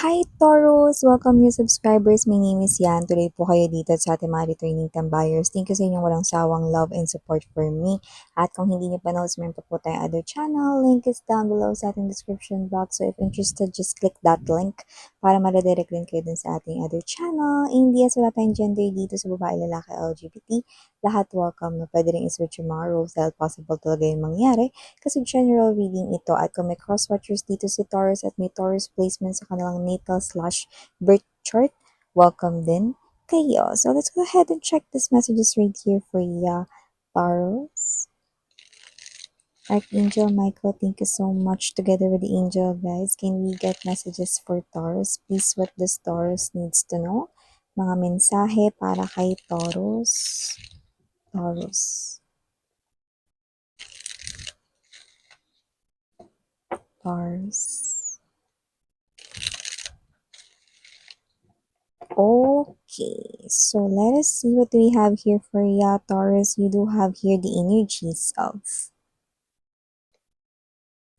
Hi Taurus! Welcome new subscribers. My name is Yan. Today po kayo dito sa ating mga returning buyers. Thank you sa inyong walang sawang love and support for me. At kung hindi niyo pa knows, meron pa po tayong other channel. Link is down below sa ating description box. So if interested, just click that link para ma-redirect din kayo dun sa ating other channel. Hindi as wala tayong gender dito sa babae, lalaki, LGBT. Lahat welcome. No? Pwede rin iswitch yung mga roles dahil possible talaga yung mangyari. Kasi general reading ito at kung may cross-watchers dito si Taurus at may Taurus placement sa kanilang natal/birth chart, welcome din kayo. So let's go ahead and check these messages right here for ya, Taurus. Archangel Michael, thank you so much. Together with the angel, guys, can we get messages for Taurus? Please, what does Taurus needs to know? Mga mensahe para kay Taurus. Taurus. Taurus. Okay, so let us see what we have here for ya, Taurus. You do have here the energies of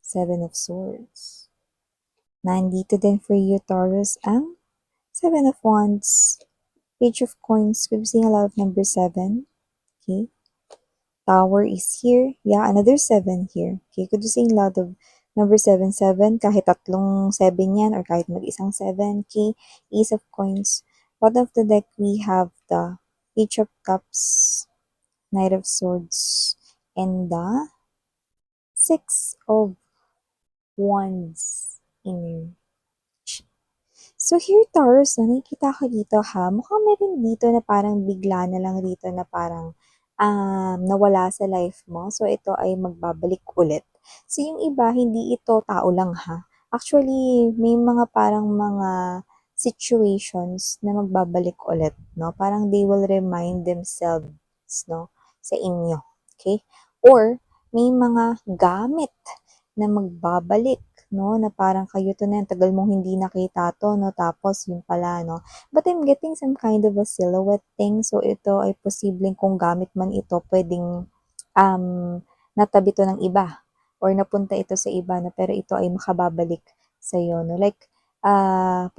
Seven of Swords. Nandito din for you, Taurus, ang Seven of Wands, Page of Coins. Could be seeing a lot of number 7. Okay, Tower is here. Yeah, another 7 here. Okay, could be seeing a lot of number 7, 7, kahit tatlong 7 yan, or kahit mag-isang 7. Okay, Ace of Coins. Bottom of the deck, we have the Page of Cups, Knight of Swords, and the Six of Wands energy. So here, Taurus, nakikita ko dito ha, mukhang meron dito na parang bigla na lang rito na parang nawala sa life mo. So ito ay magbabalik ulit. So yung iba, hindi ito tao lang ha. Actually, may mga parang mga situations na magbabalik ulit, no? Parang they will remind themselves, no, sa inyo. Okay? Or may mga gamit na magbabalik, no, na parang kayo to na, tagal mong hindi nakita to, no, tapos yun pala, no. But I'm getting some kind of a silhouette thing, so ito ay posibleng kung gamit man ito, pwedeng natabi to ng iba, or napunta ito sa iba, no, pero ito ay makababalik sa'yo, no, like,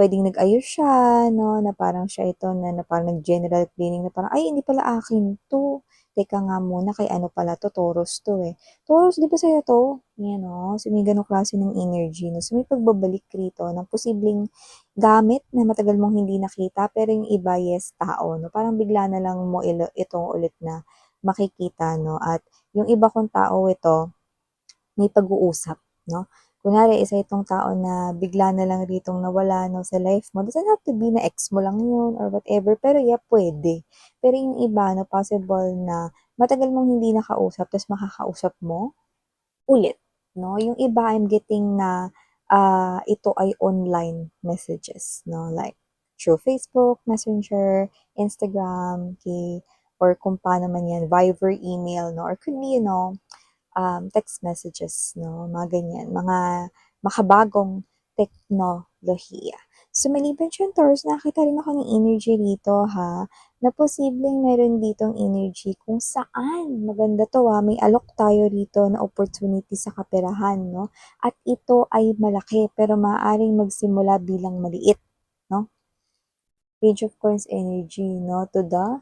pwedeng nag-ayos siya, no, na parang siya ito, na parang nag-general cleaning, na parang, ay, hindi pala akin to, teka nga muna, kay ano pala to, Taurus to eh. Taurus, di ba sa'yo to? Yan o, so may ganong klase ng energy. No? So may pagbabalik rito ng posibleng gamit na matagal mong hindi nakita, pero yung iba, yes, tao. No? Parang bigla na lang mo itong ulit na makikita. No? At yung iba kong tao ito, may pag-uusap. No? Kunwari, isa itong tao na bigla na lang ritong nawala no, sa life mo. Doesn't have to be na ex mo lang yun or whatever, pero yeah, pwede. Pero yung iba, no, possible na matagal mong hindi nakausap, tapos makakausap mo, ulit, no? Yung iba, I'm getting na ito ay online messages, no? Like, through Facebook, Messenger, Instagram, okay? Or kung paano man yan, Viber, email, no? Or could be, text messages, no? Mga ganyan, mga makabagong teknolohiya. So, maliban siya, Taurus, nakita rin ako ng energy dito, ha? Na posibleng meron ditong energy kung saan, maganda to may alok tayo rito na opportunity sa kaperahan, no? At ito ay malaki, pero maaaring magsimula bilang maliit, no? Page of Coins energy, no? To the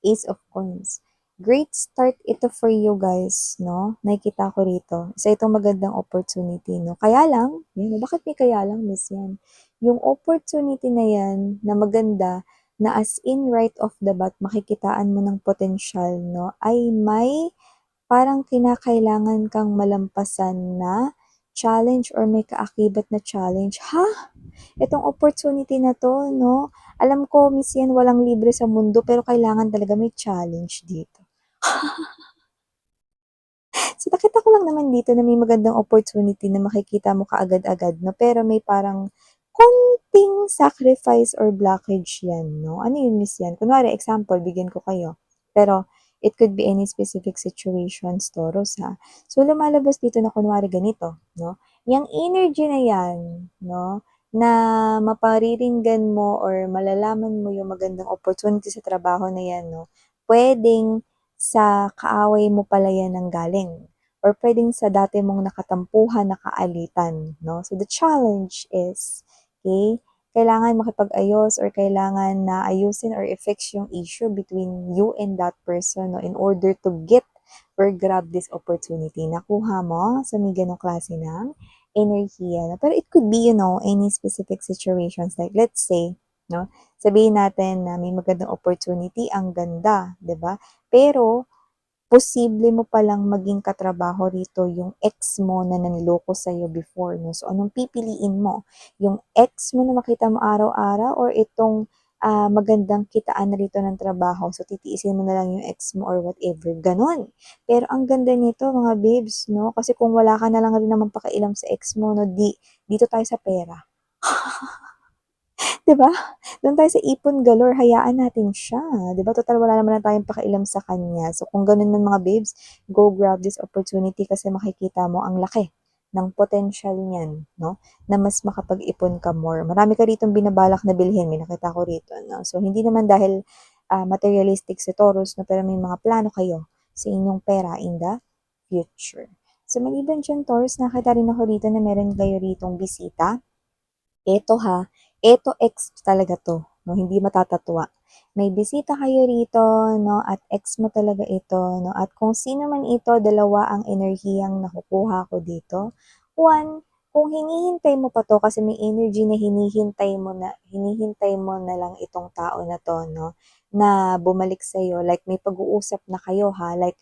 Ace of Coins. Great start ito for you guys, no? Nakikita ko rito. Isa itong magandang opportunity, no? Kaya lang, yun, bakit may kaya lang, miss yan? Yung opportunity na yan, na maganda, na as in right off the bat, makikitaan mo ng potential, no? Ay may parang kinakailangan kang malampasan na challenge or may kaakibat na challenge. Ha? Itong opportunity na to, no? Alam ko, miss yan, walang libre sa mundo, pero kailangan talaga may challenge dito. So, nakita ko lang naman dito na may magandang opportunity na makikita mo kaagad-agad, no? Pero may parang konting sacrifice or blockage yan, no? Ano yun, miss yan? Kunwari, example, bigyan ko kayo. Pero, it could be any specific situations, Taurus, ha? So, lumalabas dito na kunwari ganito, no? Yung energy na yan, no? Na mapariringgan mo or malalaman mo yung magandang opportunity sa trabaho na yan, no? Pwedeng sa kaaway mo pala yan ang galing. Or pwedeng sa dati mong nakatampuhan na kaalitan, no? So, the challenge is, okay, kailangan makipag-ayos or kailangan na ayusin or i-fix yung issue between you and that person, no, in order to get or grab this opportunity. Nakuha mo sa may ganong klase ng enerhiya. No? Pero it could be, any specific situations. Like, let's say, no, sabihin natin na may magandang opportunity, ang ganda, 'di ba? Pero posible mo palang maging katrabaho rito yung ex mo na nanloko sa'yo before, 'no? So, anong pipiliin mo? Yung ex mo na makita mo araw-araw or itong, magandang kitaan na rito ng trabaho, so titiisin mo na lang yung ex mo or whatever, gano'n. Pero ang ganda nito mga babes, 'no, kasi kung wala ka na lang rin naman pakialam sa ex mo, 'no, dito tayo sa pera. 'Di ba? Do'n tayo sa ipon galore, hayaan natin siya, 'di ba, total wala naman na tayong pakialam sa kanya. So kung gano'n man mga babes, go grab this opportunity kasi makikita mo ang laki ng potential niyan, 'no, na mas makapag-ipon ka more. Marami ka ritong binabalak na bilhin, may nakita ko rito, 'no. So hindi naman dahil, materialistic si Taurus, 'no, pero may mga plano kayo sa inyong pera in the future. So maliban diyan Taurus, nakita rin ako rito na meron kayo ritong bisita. Eto ha, eto ex talaga 'to, 'no, hindi matatatwa. May bisita kayo rito, 'no, at ex mo talaga ito, 'no, at kung sino man ito, dalawa ang enerhiyang nakukuha ko dito. One, kung hinihintay mo pa 'to kasi may energy na hinihintay mo na lang itong tao na 'to, 'no, na bumalik sa'yo, like may pag-uusap na kayo ha, like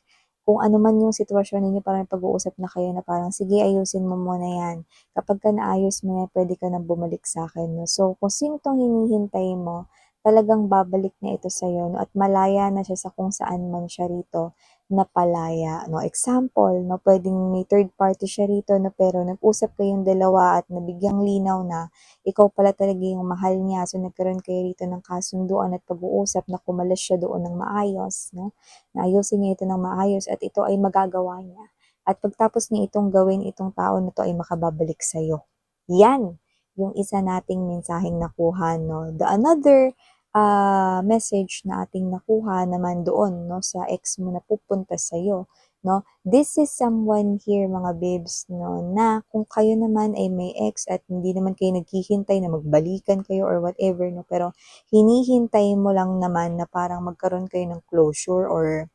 kung ano man yung sitwasyon ninyo parang pag-uusap na kayo na parang, "Sige ayusin mo muna 'yan." Kapagka naayos mo yan, puwede ka ng bumalik sa'kin 'no. So, kung sino 'tong hinihintay mo, talagang babalik na ito sa'yo 'no, at malaya na siya sa kung saan man siya rito napalaya 'no. Example 'no, puwedeng may third party siya rito 'no, pero nag-usap kayong dalawa at nabigyang linaw na ikaw pala talaga yung mahal niya. So, nagkaroon kayo rito ng kasunduan at pag-uusap na kumalas siya doon ng maayos 'no, na ayusin niya ito ng maayos at ito ay magagawa niya. At pagtapos niya itong gawin, itong tao na 'to ay makababalik sa'yo. Yan, yung isa nating mensaheng nakuha 'no. The another, message na ating nakuha naman doon 'no, sa ex mo na pupunta sa'yo 'no. This is someone here mga babes 'no, na kung kayo naman ay may ex at hindi naman kayo naghihintay na magbalikan kayo or whatever 'no, pero hinihintay mo lang naman na parang magkaroon kayo ng closure or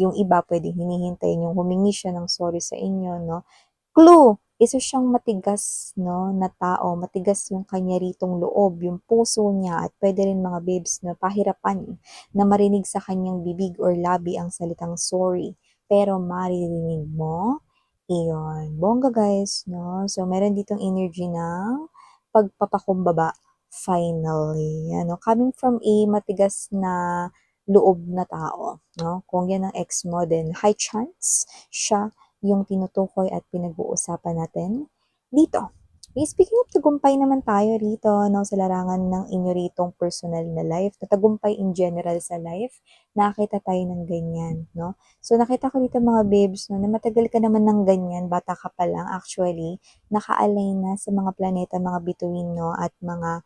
yung iba puwedeng hinihintay niyong humingi siya ng sorry sa inyo 'no. Clue, isa siyang matigas 'no, na tao, matigas yung kanya ritong loob, yung puso niya at puwede rin mga babes na pahirapan na marinig sa kanyang bibig or labi ang salitang sorry, pero maririnig mo, iyon. Bongga guys 'no. So meron ditong energy ng pagpapakumbaba finally, ano, coming from a matigas na loob na tao 'no. Kung yan ang ex mo then high chance siya yung tinutukoy at pinag-uusapan natin dito. Okay, speaking of tagumpay naman tayo rito 'no, sa larangan ng inyo ritong personal na life, na tagumpay in general sa life, nakakita tayo ng ganyan 'no. So nakita ko dito mga babes 'no, na matagal ka naman ng ganyan, bata ka pa lang actually, naka-align na sa mga planeta, mga bituin 'no, at mga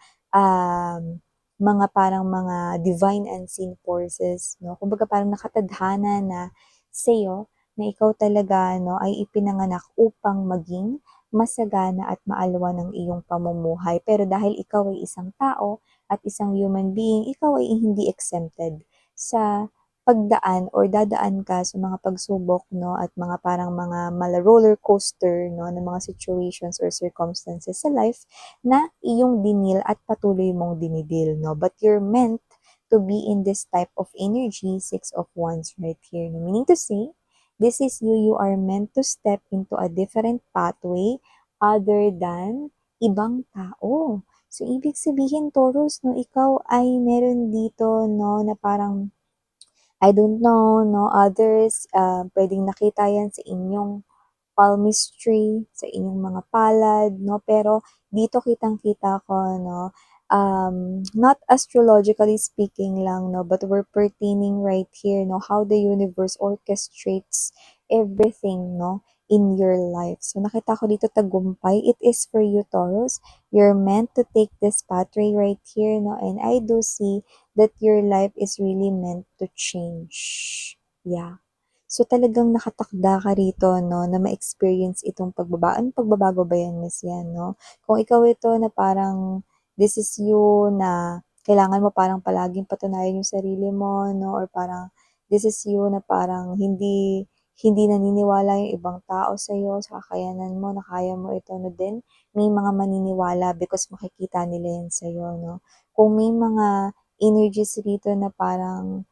parang mga divine unseen forces 'no. Kumbaga parang nakatadhana na sa'yo na ikaw talaga 'no, ay ipinanganak upang maging masagana at maalwan ang iyong pamumuhay. Pero dahil ikaw ay isang tao at isang human being, ikaw ay hindi exempted sa pagdaan or dadaan ka sa mga pagsubok 'no, at mga parang mga roller coaster 'no, ng mga situations or circumstances sa life na iyong dinil at patuloy mong dinidil 'no. But you're meant to be in this type of energy, Six of Wands right here. No? Meaning to say, this is you, you are meant to step into a different pathway other than ibang tao. So, ibig sabihin, Taurus, no, ikaw ay meron dito, no, na parang, I don't know, no, others, pwedeng nakita yan sa inyong palmistry, sa inyong mga palad, no? Pero dito kitang-kita ko, no, not astrologically speaking lang, no, but we're pertaining right here, no, how the universe orchestrates everything, no, in your life. So nakita ko dito tagumpay. It is for you, Taurus. You're meant to take this pathway right here, no, and I do see that your life is really meant to change. Yeah. So, talagang nakatakda ka rito 'no, na ma-experience itong pagbabago ba 'yan, Miss 'yan 'no? Kung ikaw ito na parang this is you na kailangan mo parang palaging patunayan yung sarili mo, no? Or parang this is you na parang hindi naniniwala yung ibang tao sa'yo, sa kakayanan mo, na kaya mo ito, no din. May mga maniniwala because makikita nila yan sa'yo, no? Kung may mga energies rito na parang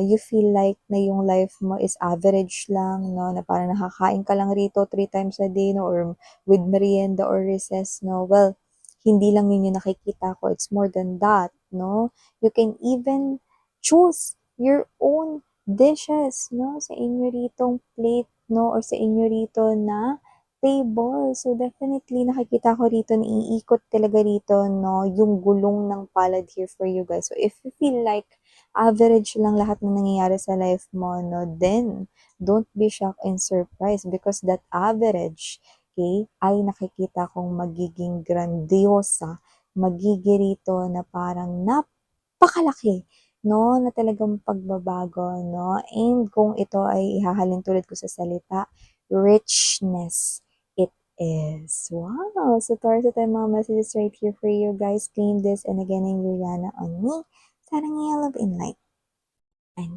you feel like na yung life mo is average lang, no? Na parang nakakain ka lang rito 3 times a day, no? Or with merienda or recess, no? Well, hindi lang yun yung nakikita ko. It's more than that, no? You can even choose your own dishes, no? Sa inyo ritong plate, no? Or sa inyo rito na table. So, definitely, nakikita ko rito na iikot talaga rito, no? Yung gulong ng palad here for you guys. So, if you feel like average lang lahat ng nangyayari sa life mo, no? Then, don't be shocked and surprised because that average, okay, ay nakikita kong magiging grandiosa, magigirito na parang napakalaki, no, na talagang pagbabago, no? And kung ito ay ihahalin tulad ko sa salita, richness it is. Wow! So, Taurus, ito yung mga messages right here for you guys. Claim this and again, in Juliana on me. Sarang love in light. And